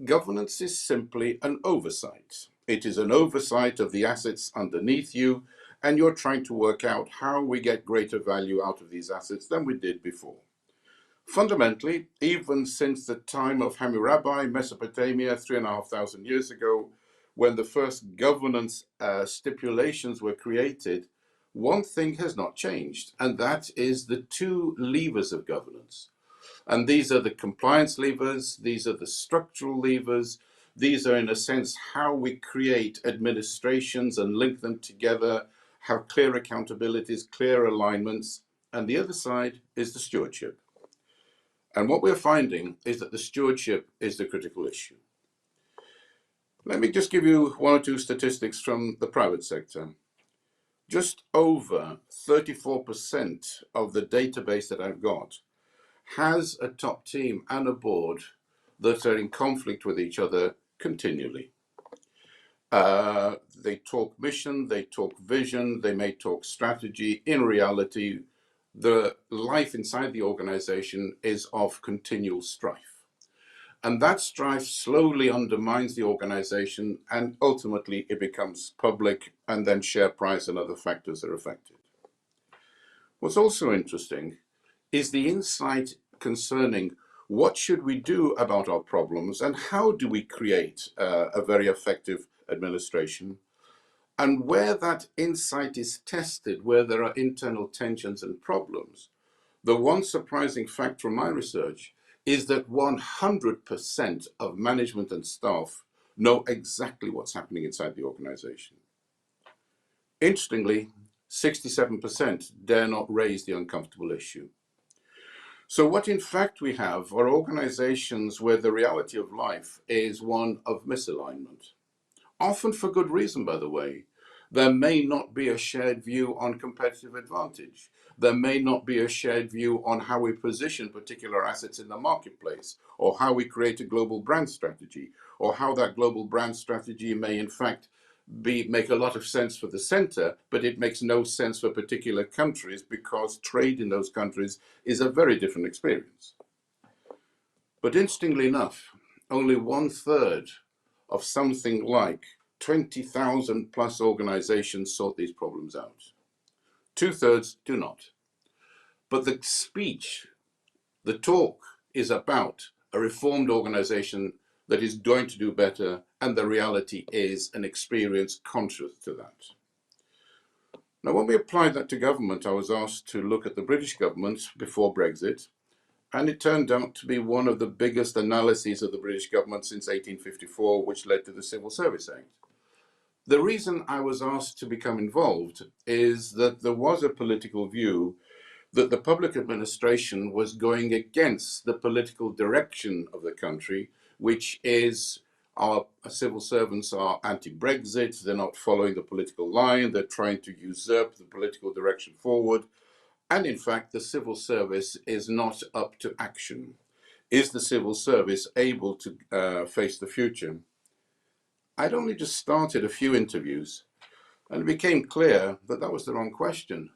governance is simply an oversight. It is an oversight of the assets underneath you, and you're trying to work out how we get greater value out of these assets than we did before. Fundamentally, even since the time of Hammurabi, Mesopotamia, 3,500 years ago, when the first governance stipulations were created, one thing has not changed, and that is the two levers of governance. And these are the compliance levers, these are the structural levers, these are in a sense how we create administrations and link them together, have clear accountabilities, clear alignments, and the other side is the stewardship. And what we're finding is that the stewardship is the critical issue. Let me just give you one or two statistics from the private sector. Just over 34% of the database that I've got has a top team and a board that are in conflict with each other continually. They talk mission, they talk vision, they may talk strategy. In reality, the life inside the organization is of continual strife. And that strife slowly undermines the organization, and ultimately it becomes public, and then share price and other factors are affected. What's also interesting is the insight concerning what should we do about our problems and how do we create a very effective administration. And where that insight is tested, where there are internal tensions and problems, the one surprising fact from my research is that 100% of management and staff know exactly what's happening inside the organization. Interestingly, 67% dare not raise the uncomfortable issue. So what in fact we have are organizations where the reality of life is one of misalignment. Often for good reason, by the way. There may not be a shared view on competitive advantage. There may not be a shared view on how we position particular assets in the marketplace, or how we create a global brand strategy, or how that global brand strategy may in fact make a lot of sense for the center, but it makes no sense for particular countries because trade in those countries is a very different experience. But interestingly enough, only 1/3 of something like 20,000 plus organizations sort these problems out. 2/3 do not. But the speech, the talk is about a reformed organization that is going to do better, and the reality is an experience contrary to that. Now, when we applied that to government, I was asked to look at the British government before Brexit, and it turned out to be one of the biggest analyses of the British government since 1854, which led to the Civil Service Act. The reason I was asked to become involved is that there was a political view that the public administration was going against the political direction of the country, which is our civil servants are anti-Brexit, they're not following the political line, they're trying to usurp the political direction forward, and in fact the civil service is not up to action. Is the civil service able to face the future? I'd only just started a few interviews, and it became clear that that was the wrong question.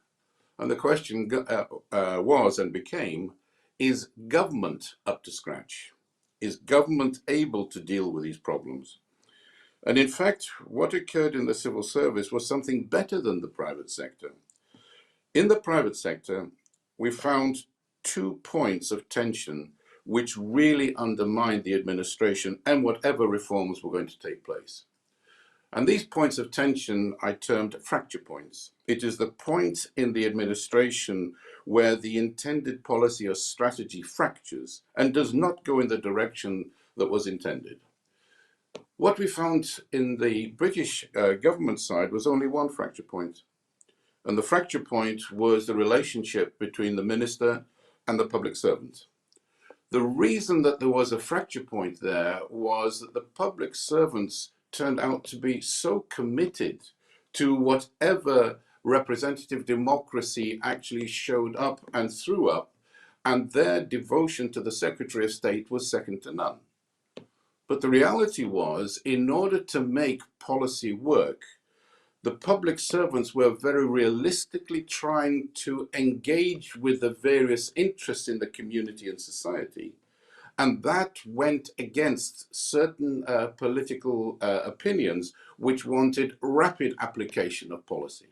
And the question was and became, is government up to scratch? Is government able to deal with these problems? And in fact, what occurred in the civil service was something better than the private sector. In the private sector, we found 2 points of tension which really undermined the administration and whatever reforms were going to take place. And these points of tension I termed fracture points. It is the point in the administration where the intended policy or strategy fractures and does not go in the direction that was intended. What we found in the British government side was only one fracture point. And the fracture point was the relationship between the minister and the public servant. The reason that there was a fracture point there was that the public servants turned out to be so committed to whatever representative democracy actually showed up and threw up, and their devotion to the Secretary of State was second to none. But the reality was, in order to make policy work, the public servants were very realistically trying to engage with the various interests in the community and society. And that went against certain political opinions which wanted rapid application of policy.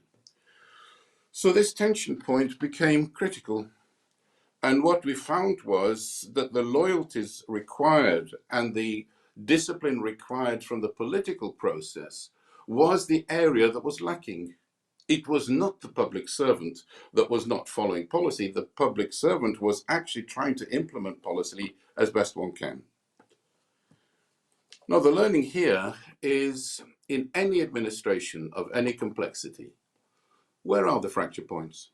So this tension point became critical. And what we found was that the loyalties required and the discipline required from the political process was the area that was lacking. It was not the public servant that was not following policy. The public servant was actually trying to implement policy as best one can. Now, the learning here is in any administration of any complexity, where are the fracture points?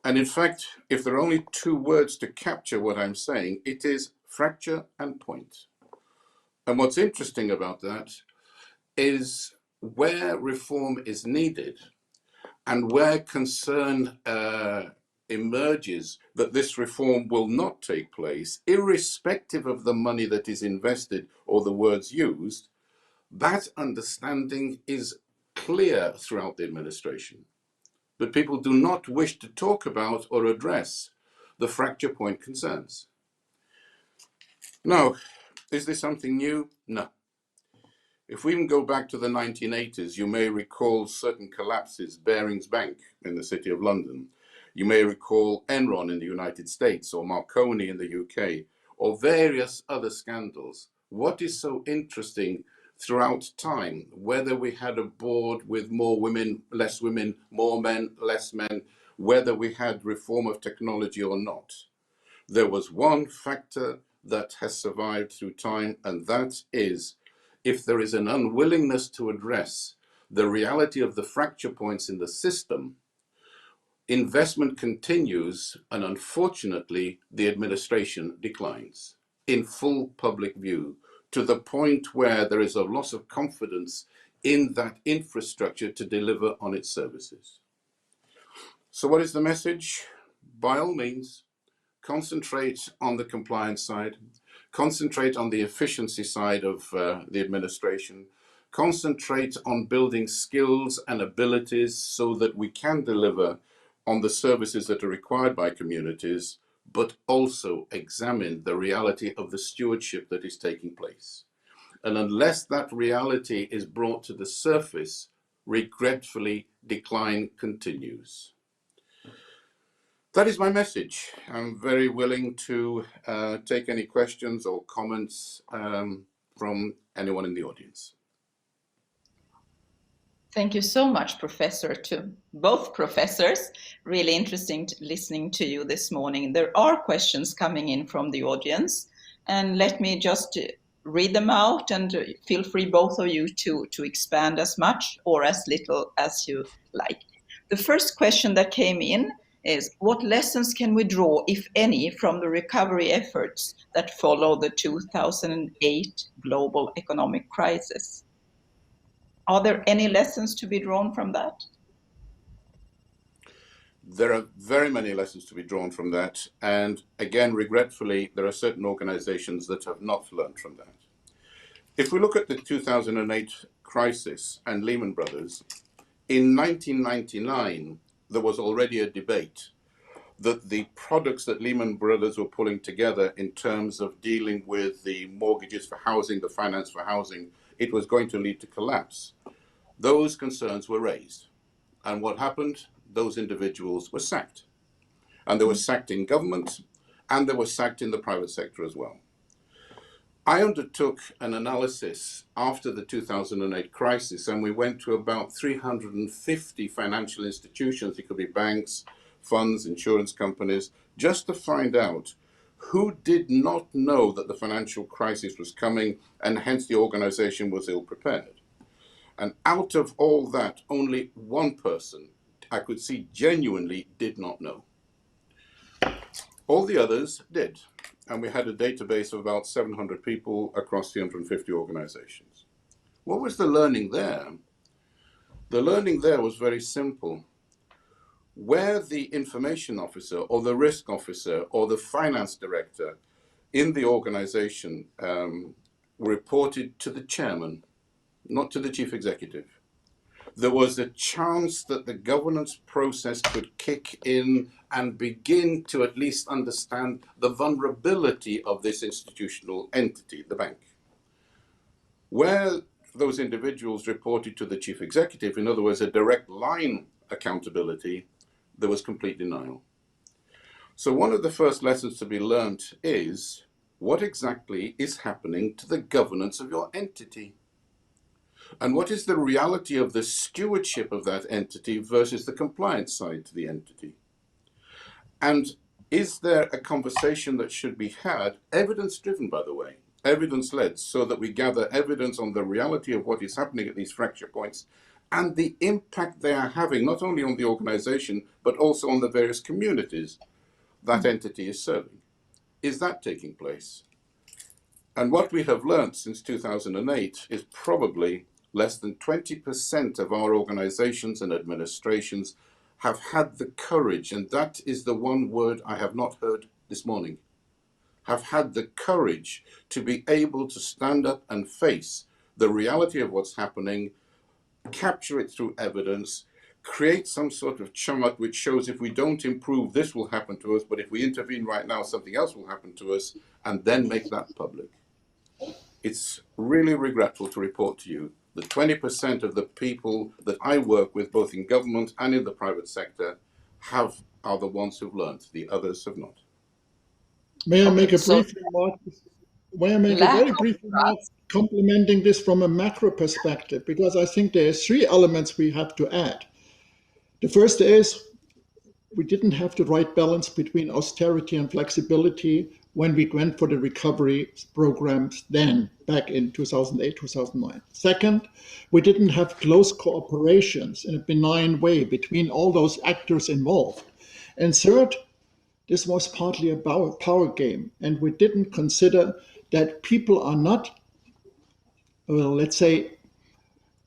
And in fact, if there are only 2 words to capture what I'm saying, it is fracture and point. And what's interesting about that is where reform is needed and where concern emerges that this reform will not take place, irrespective of the money that is invested or the words used, that understanding is clear throughout the administration. But people do not wish to talk about or address the fracture point concerns. Now, is this something new? No. If we even go back to the 1980s, you may recall certain collapses, Barings Bank in the City of London. You may recall Enron in the United States or Marconi in the UK or various other scandals. What is so interesting throughout time, whether we had a board with more women, less women, more men, less men, whether we had reform of technology or not, there was one factor that has survived through time, and that is if there is an unwillingness to address the reality of the fracture points in the system, investment continues, and unfortunately, the administration declines in full public view to the point where there is a loss of confidence in that infrastructure to deliver on its services. So what is the message? By all means, concentrate on the compliance side, concentrate on the efficiency side of the administration, concentrate on building skills and abilities so that we can deliver on the services that are required by communities, but also examine the reality of the stewardship that is taking place. And unless that reality is brought to the surface, regretfully, decline continues. That is my message. I'm very willing to take any questions or comments from anyone in the audience. Thank you so much, Professor, to both professors. Really interesting listening to you this morning. There are questions coming in from the audience, and let me just read them out, and feel free, both of you, to expand as much or as little as you like. The first question that came in is what lessons can we draw, if any, from the recovery efforts that follow the 2008 global economic crisis? Are there any lessons to be drawn from that? There are very many lessons to be drawn from that. And again, regretfully, there are certain organizations that have not learned from that. If we look at the 2008 crisis and Lehman Brothers, in 1999, there was already a debate that the products that Lehman Brothers were pulling together in terms of dealing with the mortgages for housing, the finance for housing, it was going to lead to collapse. Those concerns were raised. And what happened? Those individuals were sacked. And they were sacked in government, and they were sacked in the private sector as well. I undertook an analysis after the 2008 crisis, and we went to about 350 financial institutions. It could be banks, funds, insurance companies, just to find out who did not know that the financial crisis was coming, and hence the organization was ill prepared. And out of all that, only one person I could see genuinely did not know. All the others did. And we had a database of about 700 people across 350 organizations. What was the learning there? The learning there was very simple. Where the information officer or the risk officer or the finance director in the organization reported to the chairman, not to the chief executive, there was a chance that the governance process could kick in and begin to at least understand the vulnerability of this institutional entity, the bank. Where those individuals reported to the chief executive, in other words, a direct line accountability, there was complete denial. So one of the first lessons to be learned is what exactly is happening to the governance of your entity? And what is the reality of the stewardship of that entity versus the compliance side to the entity? And is there a conversation that should be had, evidence-driven, by the way, evidence-led, so that we gather evidence on the reality of what is happening at these fracture points and the impact they are having, not only on the organization, but also on the various communities that entity is serving? Is that taking place? And what we have learned since 2008 is probably less than 20% of our organizations and administrations have had the courage, and that is the one word I have not heard this morning, have had the courage to be able to stand up and face the reality of what's happening, capture it through evidence, create some sort of chart which shows if we don't improve, this will happen to us, but if we intervene right now, something else will happen to us, and then make that public. It's really regretful to report to you that 20% of the people that I work with, both in government and in the private sector, are the ones who've learned. The others have not. May I make a brief remark? May I make a very brief remark complementing this from a macro perspective? Because I think there are three elements we have to add. The first is we didn't have the right balance between austerity and flexibility when we went for the recovery programs then, back in 2008, 2009. Second, we didn't have close cooperations in a benign way between all those actors involved. And third, this was partly a power game, and we didn't consider that people are not, let's say,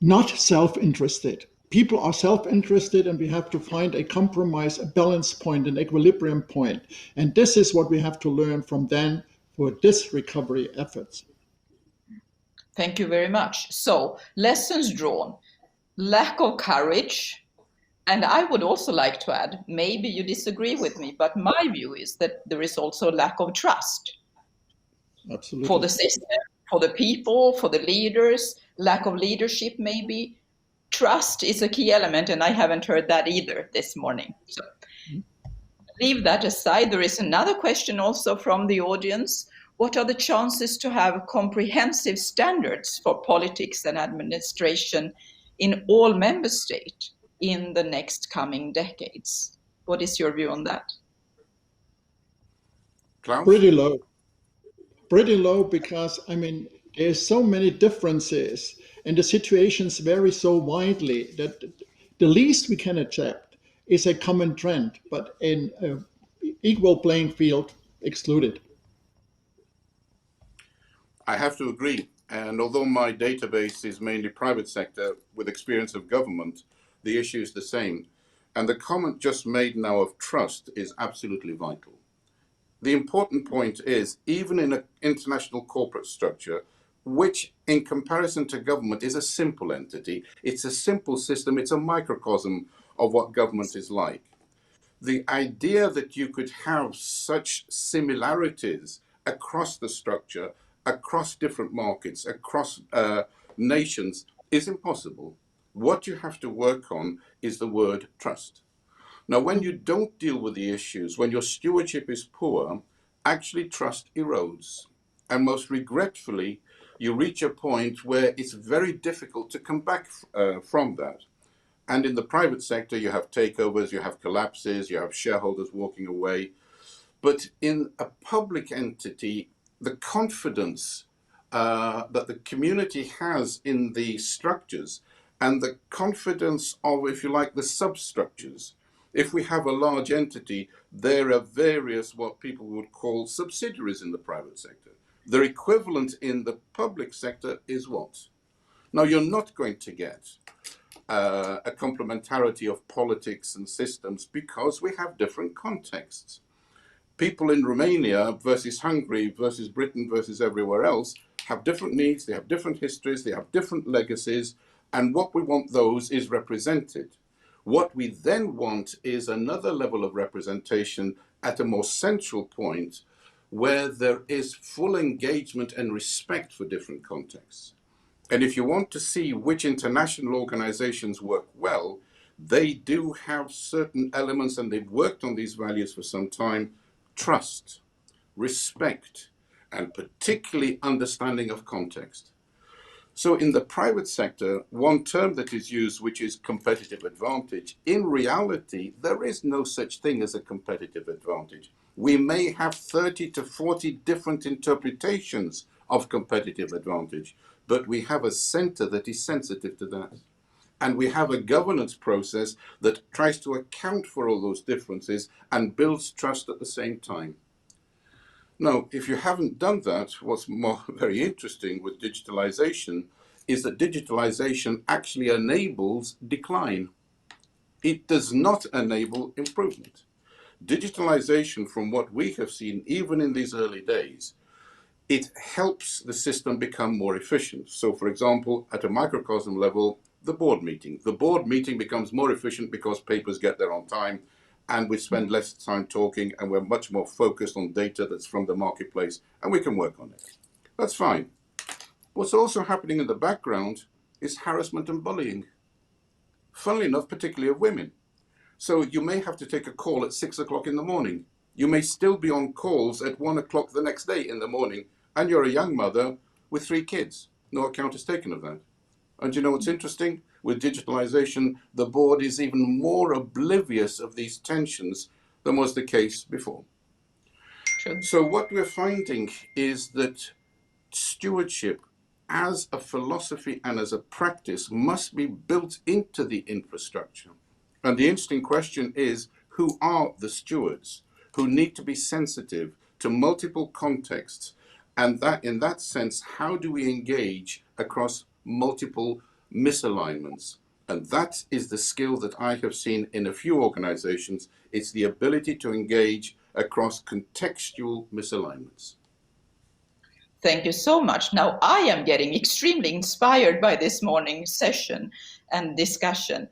not self-interested. People are self-interested, and we have to find a compromise, a balance point, an equilibrium point. And this is what we have to learn from then for this recovery efforts. Thank you very much. So, lessons drawn, lack of courage, and I would also like to add, maybe you disagree with me, but my view is that there is also a lack of trust. Absolutely. For the system, for the people, for the leaders, lack of leadership maybe. Trust is a key element, and I haven't heard that either this morning. So leave that aside. There is another question also from the audience. What are the chances to have comprehensive standards for politics and administration in all member states in the next coming decades? What is your view on that? Klaus? Pretty low. Pretty low because, I mean, there's so many differences and the situations vary so widely that the least we can accept is a common trend, but in an equal playing field, excluded. I have to agree. And although my database is mainly private sector with experience of government, the issue is the same. And the comment just made now of trust is absolutely vital. The important point is, even in an international corporate structure, which in comparison to government is a simple entity, it's a simple system, it's a microcosm of what government is like. The idea that you could have such similarities across the structure, across different markets, across nations is impossible. What you have to work on is the word trust. Now, when you don't deal with the issues, when your stewardship is poor, actually trust erodes. And most regretfully, you reach a point where it's very difficult to come back from that. And in the private sector, you have takeovers, you have collapses, you have shareholders walking away. But in a public entity, the confidence that the community has in the structures and the confidence of, if you like, the substructures. If we have a large entity, there are various what people would call subsidiaries in the private sector. Their equivalent in the public sector is what? Now, you're not going to get a complementarity of politics and systems because we have different contexts. People in Romania versus Hungary versus Britain versus everywhere else have different needs, they have different histories, they have different legacies, and what we want those is represented. What we then want is another level of representation at a more central point where there is full engagement and respect for different contexts. And if you want to see which international organizations work well, they do have certain elements, and they've worked on these values for some time: trust, respect, and particularly understanding of context. So in the private sector, one term that is used, which is competitive advantage, in reality, there is no such thing as a competitive advantage. We may have 30 to 40 different interpretations of competitive advantage, but we have a center that is sensitive to that. And we have a governance process that tries to account for all those differences and builds trust at the same time. Now, if you haven't done that, what's very interesting with digitalization is that digitalization actually enables decline. It does not enable improvement. Digitalization, from what we have seen, even in these early days, it helps the system become more efficient. So, for example, at a microcosm level, the board meeting. The board meeting becomes more efficient because papers get there on time, and we spend less time talking, and we're much more focused on data that's from the marketplace, and we can work on it. That's fine. What's also happening in the background is harassment and bullying. Funnily enough, particularly of women. So you may have to take a call at 6 o'clock in the morning. You may still be on calls at 1 o'clock the next day in the morning, and you're a young mother with 3 kids. No account is taken of that. And you know what's interesting? With digitalization, the board is even more oblivious of these tensions than was the case before. True. So what we're finding is that stewardship as a philosophy and as a practice must be built into the infrastructure. And the interesting question is, who are the stewards who need to be sensitive to multiple contexts? And that, in that sense, how do we engage across multiple misalignments? And that is the skill that I have seen in a few organizations. It's the ability to engage across contextual misalignments. Thank you so much. Now, I am getting extremely inspired by this morning's session and discussion.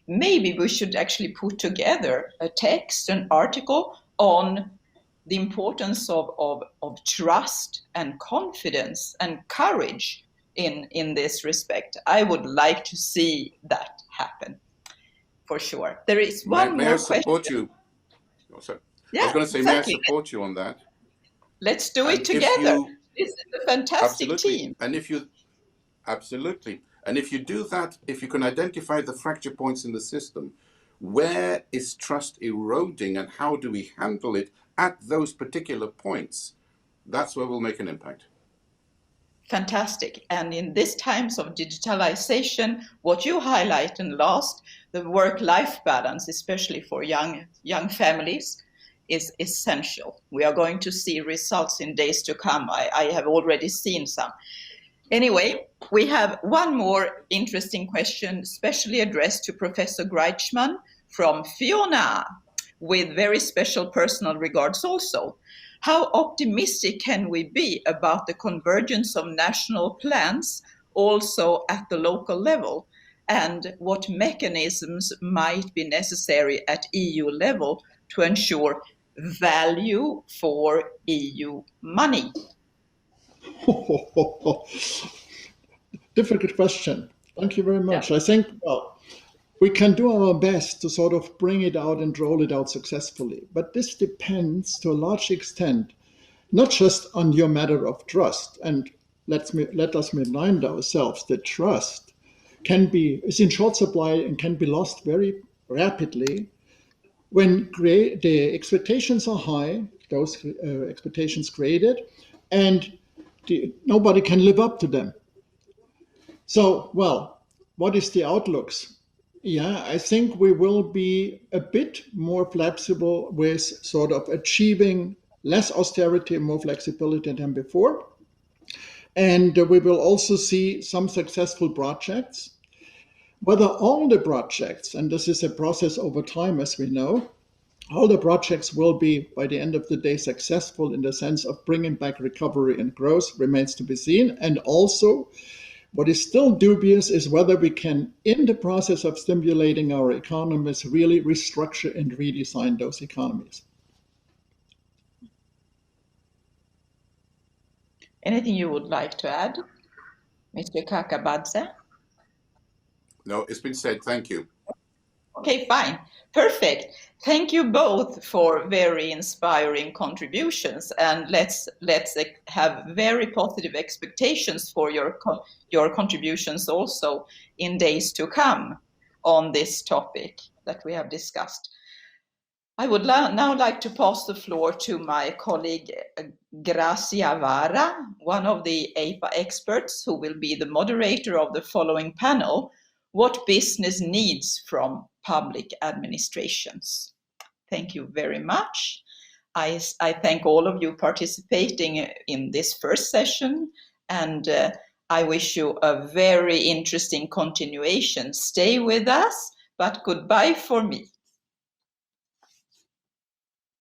Maybe we should actually put together a text, an article on the importance of trust and confidence and courage in this respect. I would like to see that happen, for sure. There is one May more I support question. you? Oh, sorry. I Yeah, was going to say, may I exactly. support you on that? Let's do it And if together. you, This is a fantastic absolutely, team. and if you, absolutely, and if you do that, if you can identify the fracture points in the system, where is trust eroding and how do we handle it at those particular points, that's where we'll make an impact. Fantastic. And in these times of digitalization, what you highlight and last, the work-life balance, especially for young families, is essential. We are going to see results in days to come. I have already seen some. Anyway, we have one more interesting question, especially addressed to Professor Greichman from Fiona, with very special personal regards also. How optimistic can we be about the convergence of national plans also at the local level? And what mechanisms might be necessary at EU level to ensure value for EU money? Difficult question. Thank you very much. I think, well, we can do our best to sort of bring it out and roll it out successfully. But this depends to a large extent, not just on your matter of trust. And let us remind ourselves that trust is in short supply and can be lost very rapidly when the expectations are high, those expectations created, and nobody can live up to them. So, well, what is the outlooks? Yeah, I think we will be a bit more flexible with sort of achieving less austerity and more flexibility than before. And we will also see some successful projects. Whether all the projects, and this is a process over time, as we know, all the projects will be, by the end of the day, successful in the sense of bringing back recovery and growth remains to be seen. And also, what is still dubious is whether we can, in the process of stimulating our economies, really restructure and redesign those economies. Anything you would like to add, Mr. Kakabadze? No, it's been said. Thank you. Okay, fine. Perfect. Thank you both for very inspiring contributions, and let's have very positive expectations for your contributions also in days to come on this topic that we have discussed. I would now like to pass the floor to my colleague Gracia Vara, one of the EIPA experts who will be the moderator of the following panel, What Business Needs from Public Administrations. Thank you very much. I thank all of you participating in this first session, and I wish you a very interesting continuation. Stay with us, but goodbye for me.